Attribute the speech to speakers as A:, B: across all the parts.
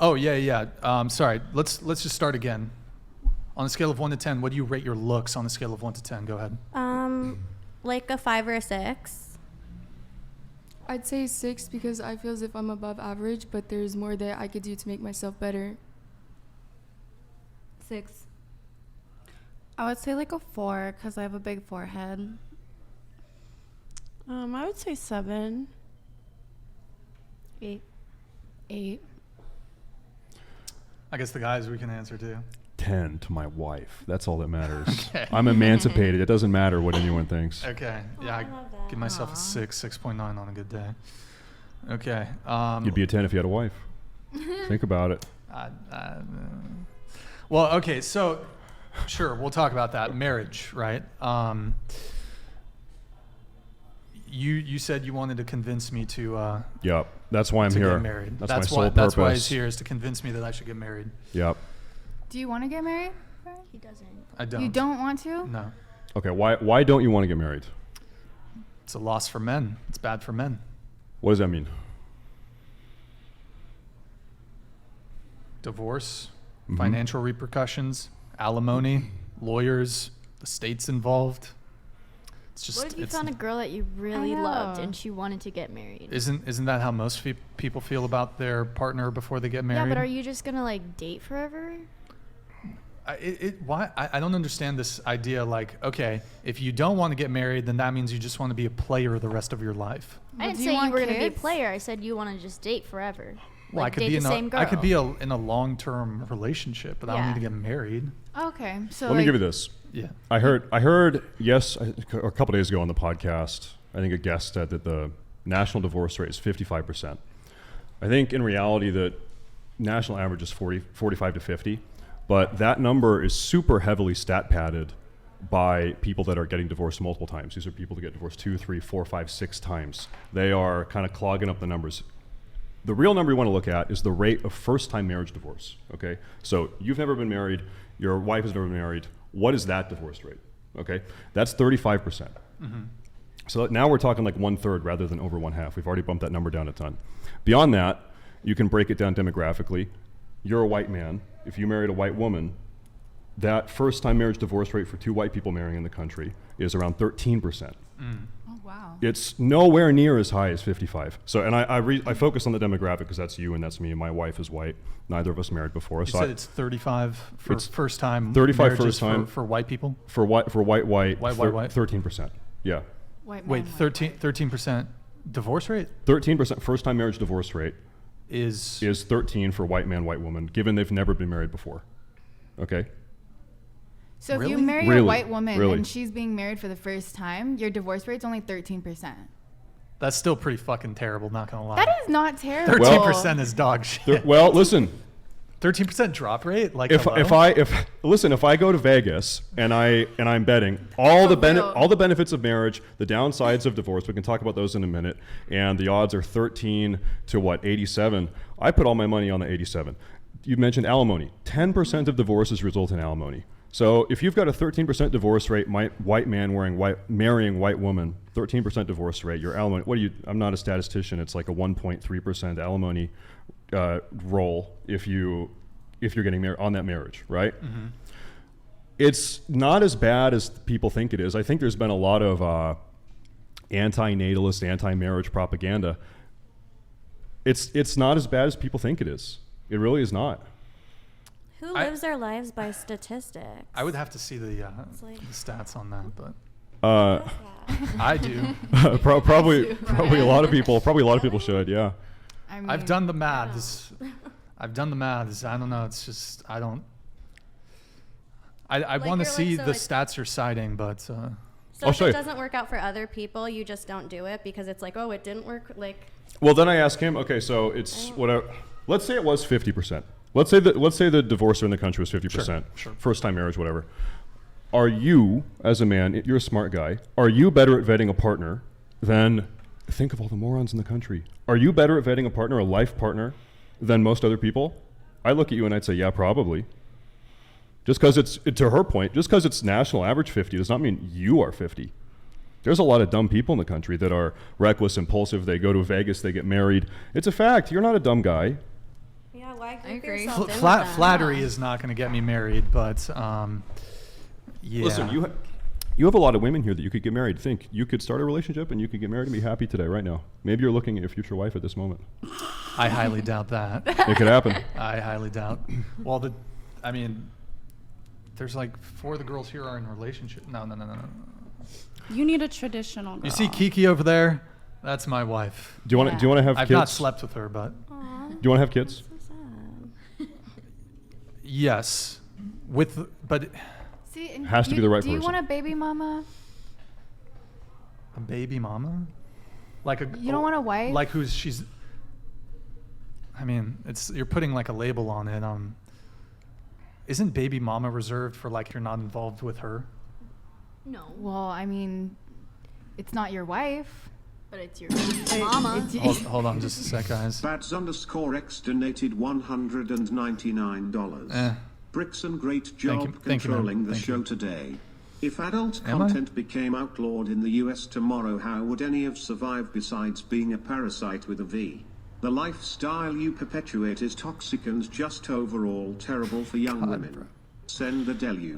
A: Oh, yeah. Sorry. Let's just start again. On a scale of 1 to 10, what do you rate your looks on a scale of 1 to 10? Go ahead.
B: Like a 5 or a 6.
C: I'd say 6 because I feel as if I'm above average, but there's more that I could do to make myself better.
D: 6.
E: I would say like a 4 because I have a big forehead. I would say 7.
D: 8.
E: 8.
A: I guess the guys we can answer too.
F: 10 to my wife. That's all that matters.
A: Okay.
F: I'm emancipated. It doesn't matter what anyone thinks.
A: Okay. Yeah,
B: I love that.
A: give myself a 6.9 on a good day. Okay.
F: You'd be a 10 if you had a wife. Think about it.
A: Well, okay, so sure, we'll talk about that. Marriage, right? You said you wanted to convince me to
F: Yep. That's why I'm
A: to
F: here.
A: get married.
F: That's my sole purpose.
A: That's why he's here, is to convince me that I should get married.
F: Yep.
D: Do you want to get married?
B: He doesn't.
A: I don't.
D: You don't want to?
A: No.
F: Okay, why don't you want to get married?
A: It's a loss for men. It's bad for men.
F: What does that mean?
A: Divorce,
F: Mhm.
A: financial repercussions, alimony, lawyers, the state's involved. It's just.
B: What if you
A: it's,
B: found a girl that you really
D: I know.
B: loved and she wanted to get married?
A: Isn't that how most people feel about their partner before they get married?
B: Yeah, but are you just gonna like date forever?
A: Why? I don't understand this idea. Like, okay, if you don't want to get married, then that means you just want to be a player the rest of your life.
B: I didn't
D: do
B: say
D: you
B: you
D: want
B: were gonna be a
D: kids?
B: player. I said you want to just date forever.
A: Well,
B: Like
A: I could
B: date
A: be
B: the same girl.
A: I could be in a long-term relationship, but I don't
B: Yeah.
A: need to get married.
D: Okay. So
F: Let me give you this.
A: Yeah.
F: I heard yes, a couple days ago on the podcast, I think a guest said that the national divorce rate is 55%. I think in reality the national average is 45 to 50, but that number is super heavily stat padded by people that are getting divorced multiple times. These are people that get divorced 2, 3, 4, 5, 6 times. They are kind of clogging up the numbers. The real number you want to look at is the rate of first-time marriage divorce, okay? So you've never been married, your wife has never been married. What is that divorce rate, okay? That's 35%.
A: Mm-hmm.
F: So now we're talking like 1/3 rather than over 1/2. We've already bumped that number down a ton. Beyond that, you can break it down demographically. You're a white man. If you married a white woman, that first-time marriage divorce rate for 2 white people marrying in the country is around 13%.
D: Oh wow.
F: It's nowhere near as high as 55. So, and I focus on the demographic because that's you and that's me, and my wife is white. Neither of us married before.
A: You
F: So
A: said it's 35 for
F: It's
A: first time.
F: 35
A: marriages
F: first time.
A: for white people.
F: for white,
A: White.
F: 13%. Yeah,
D: White
A: Wait,
D: man,
A: 13% divorce rate
F: 13% first-time marriage divorce rate
A: is
F: 13 for white man, white woman, given they've never been married before. Okay.
D: So if
A: Really?
D: you marry
F: Really?
D: a white woman
F: Really?
D: and she's being married for the first time, your divorce rate's only 13%.
A: that's still pretty fucking terrible. Not gonna lie.
D: That is not terrible.
A: 13% is dog shit.
F: Well, listen.
A: 13% drop rate. Like
F: If
A: hello?
F: if I go to Vegas and I'm betting all
D: For
F: the
D: real.
F: benefits of marriage, the downsides of divorce, we can talk about those in a minute, and the odds are 13 to 87. I put all my money on the 87. You mentioned alimony. 10% of divorces result in alimony. So if you've got a 13% divorce rate, white man marrying white woman, 13% divorce rate, your alimony. I'm not a statistician. It's like a 1.3% alimony roll if you're getting married on that marriage, right?
A: Mm-hmm.
F: It's not as bad as people think it is. I think there's been a lot of anti-natalist, anti-marriage propaganda. It's not as bad as people think it is. It really is not.
B: Who lives their lives by statistics?
A: I would have to see the
B: like-
A: the stats on that, but
B: Yeah.
A: I do.
F: Probably a lot of people should. Yeah.
D: I mean,
A: I've done the maths. I've done the maths. I don't know. It's just I don't. I
B: Like,
A: want to
B: you're
A: see
B: like, so
A: the
B: it's-
A: stats you're citing, but
B: So
F: I'll
B: if
F: show
B: it
F: you.
B: doesn't work out for other people, you just don't do it because it's like, oh, it didn't work. Like,
F: Well, then I ask him. Okay, so it's whatever. Let's say it was 50%. Let's say the divorce rate in the country was 50%.
A: Sure.
F: First time marriage, whatever. Are you, as a man, you're a smart guy, are you better at vetting a partner than, think of all the morons in the country. Are you better at vetting a partner, a life partner, than most other people? I look at you and I'd say, yeah, probably. Just because to her point, just because it's national average 50 does not mean you are 50. There's a lot of dumb people in the country that are reckless, impulsive. They go to Vegas, they get married. It's a fact. You're not a dumb guy.
B: yeah, why
D: I
B: keep
D: agree.
B: yourself in with them?
A: Flattery is not going to get me married, but yeah.
F: Listen, you have a lot of women here that you could get married. Think you could start a relationship and you could get married and be happy today, right now. Maybe you're looking at your future wife at this moment.
A: I highly doubt that.
F: It could happen.
A: I highly doubt. Well, there's like 4 of the girls here are in relationship. No.
E: You need a traditional girl.
A: You see Kiki over there? That's my wife.
F: Do you want to have
A: I've
F: kids?
A: not slept with her, but
B: Aw,
F: Do you want to have kids?
B: so sad.
A: yes, but
D: See, and
F: Has to be the right
D: Do you
F: person.
D: want a baby mama?
A: a baby mama, like a
D: You don't want a wife?
A: like she's. I mean, you're putting like a label on it. Isn't baby mama reserved for like you're not involved with her?
B: No,
D: Well, I mean, it's not your wife.
B: but it's your mama.
A: Hold on just a sec, guys.
G: Bats_X donated $199. Bricks and great job
A: Thank you, man.
G: controlling the
A: Thank
G: show
A: you.
G: today. If adult
A: Am I?
G: content became outlawed in the US tomorrow, how would any have survived besides being a parasite with a V? The lifestyle you perpetuate is toxic and just overall terrible for young women.
A: bro.
G: Send the deluge.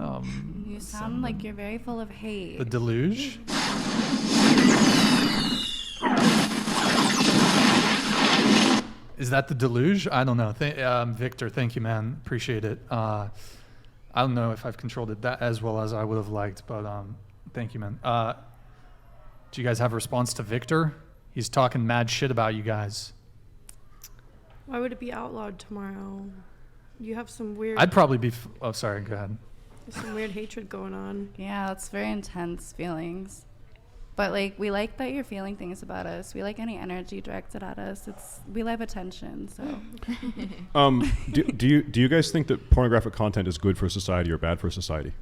E: You sound like you're very full of hate.
A: The deluge. Is that the deluge? I don't know. Victor, thank you, man. Appreciate it. I don't know if I've controlled it that as well as I would have liked, but thank you, man. Do you guys have a response to Victor? He's talking mad shit about you guys.
H: Why would it be outlawed tomorrow? You have some weird,
A: I'd probably be. Oh, sorry. Go ahead.
H: some weird hatred going on.
E: Yeah, it's very intense feelings. But like, we like that you're feeling things about us. We like any energy directed at us. We love attention. So
F: Do you guys think that pornographic content is good for society or bad for society?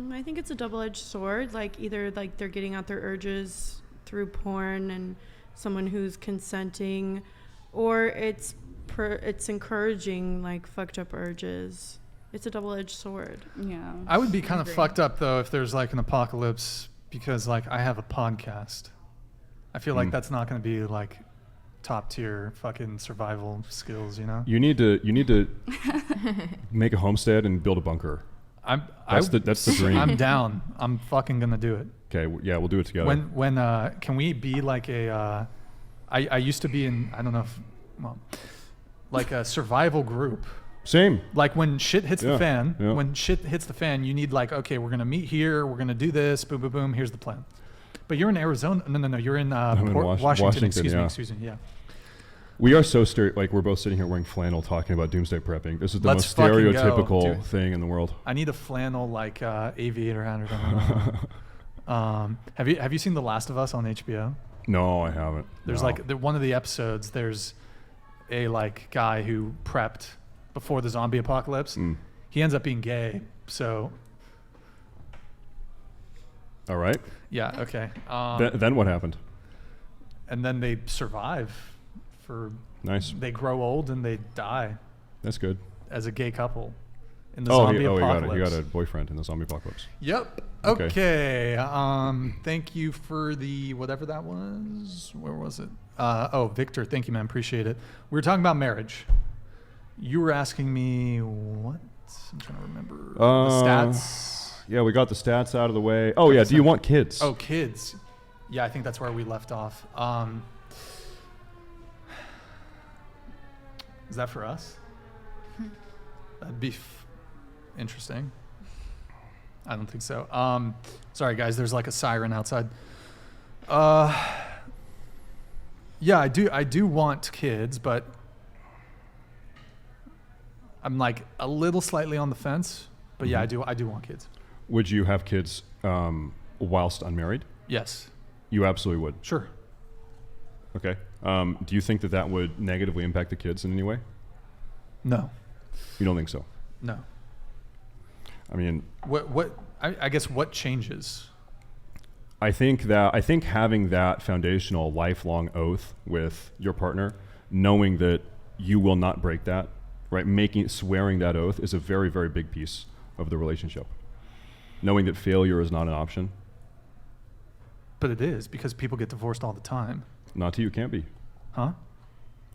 H: I think it's a double-edged sword. Like either like they're getting out their urges through porn and someone who's consenting, or it's encouraging like fucked up urges. It's a double-edged sword.
E: yeah.
A: I would be kind of fucked up though if there's like an apocalypse because like I have a podcast. I feel like that's not going to be like top tier fucking survival skills, you know?
F: You need to make a homestead and build a bunker. That's the dream.
A: I'm down. I'm fucking gonna do it.
F: Okay, yeah, we'll do it together.
A: When can we be like a? I used to be in like a survival group.
F: Same.
A: Like when shit hits the fan,
F: yeah.
A: when shit hits the fan, you need like, okay, we're gonna meet here, we're gonna do this, boom, boom, boom. Here's the plan. But you're in Arizona. No. You're in,
F: in
A: Washington. Excuse me. Yeah.
F: We are so like we're both sitting here wearing flannel, talking about doomsday prepping. This is the
A: Let's
F: most
A: fucking go,
F: stereotypical
A: dude.
F: thing in the world.
A: I need a flannel like aviator hat or something. Have you seen The Last of Us on HBO?
F: No, I haven't.
A: There's
F: No.
A: one of the episodes. There's a like guy who prepped before the zombie apocalypse. He ends up being gay. So
F: All right.
A: yeah, okay.
F: Then what happened?
A: And then they survive for.
F: Nice.
A: They grow old and they die
F: That's good.
A: as a gay couple in the zombie apocalypse.
F: you got a boyfriend in the zombie apocalypse.
A: Yep.
F: Okay.
A: Okay. Thank you for the whatever that was. Where was it? Victor. Thank you, man. Appreciate it. We were talking about marriage. You were asking me what? I'm trying to remember the stats.
F: Yeah, we got the stats out of the way. Oh yeah, do you want kids?
A: Oh, kids. Yeah, I think that's where we left off. Is that for us? That'd be interesting. I don't think so. Sorry, guys. There's like a siren outside. Yeah, I do want kids, but I'm like a little slightly on the fence. But yeah, I do want kids.
F: Would you have kids whilst unmarried?
A: Yes.
F: You absolutely would.
A: Sure.
F: Okay. Do you think that would negatively impact the kids in any way?
A: No.
F: You don't think so?
A: No.
F: I mean,
A: I guess what changes?
F: I think having that foundational lifelong oath with your partner, knowing that you will not break that, right? Swearing that oath is a very, very big piece of the relationship. Knowing that failure is not an option.
A: But it is, because people get divorced all the time.
F: Not to you, can't be.
A: Huh?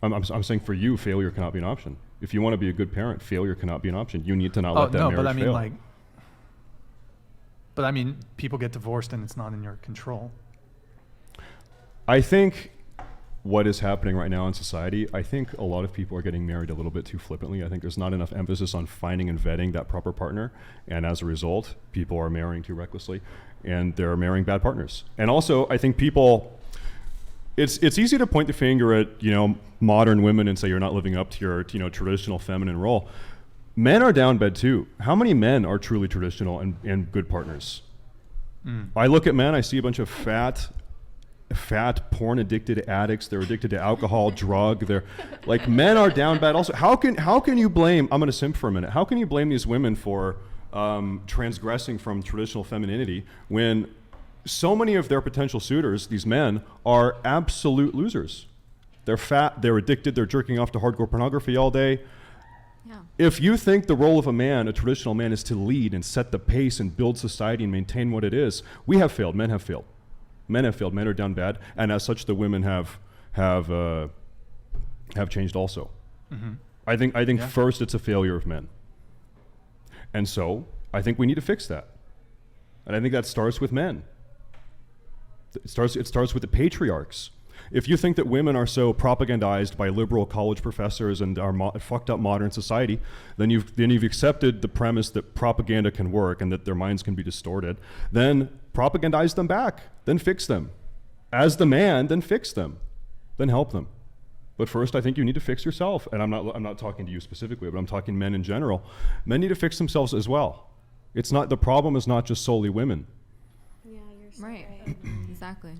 F: I'm saying for you, failure cannot be an option. If you want to be a good parent, failure cannot be an option. You need to not
A: Oh
F: let that
A: no,
F: marriage
A: but I mean
F: fail.
A: like. But I mean, people get divorced and it's not in your control.
F: I think what is happening right now in society, I think a lot of people are getting married a little bit too flippantly. I think there's not enough emphasis on finding and vetting that proper partner. And as a result, people are marrying too recklessly and they're marrying bad partners. And also, I think people, it's easy to point the finger at, modern women and say you're not living up to your, traditional feminine role. Men are down bad too. How many men are truly traditional and good partners? I look at men, I see a bunch of fat porn addicted addicts. They're addicted to alcohol, drug. They're like, men are down bad also. How can you blame, I'm gonna simp for a minute. How can you blame these women for transgressing from traditional femininity when so many of their potential suitors, these men, are absolute losers? They're fat, they're addicted, they're jerking off to hardcore pornography all day.
D: Yeah.
F: If you think the role of a man, a traditional man, is to lead and set the pace and build society and maintain what it is, we have failed. Men have failed. Men have failed. Men are down bad, and as such, the women have changed also.
A: Mm-hmm.
F: I think first it's a failure of men, and so I think we need to fix that, and I think that starts with men. It starts with the patriarchs. If you think that women are so propagandized by liberal college professors and our fucked up modern society, then you've accepted the premise that propaganda can work and that their minds can be distorted. Then propagandize them back. Then fix them. As the man, then fix them. Then help them. But first, I think you need to fix yourself. And I'm not talking to you specifically, but I'm talking men in general. Men need to fix themselves as well. The problem is not just solely women.
B: Yeah, you're so
D: Right.
B: right.
D: Exactly.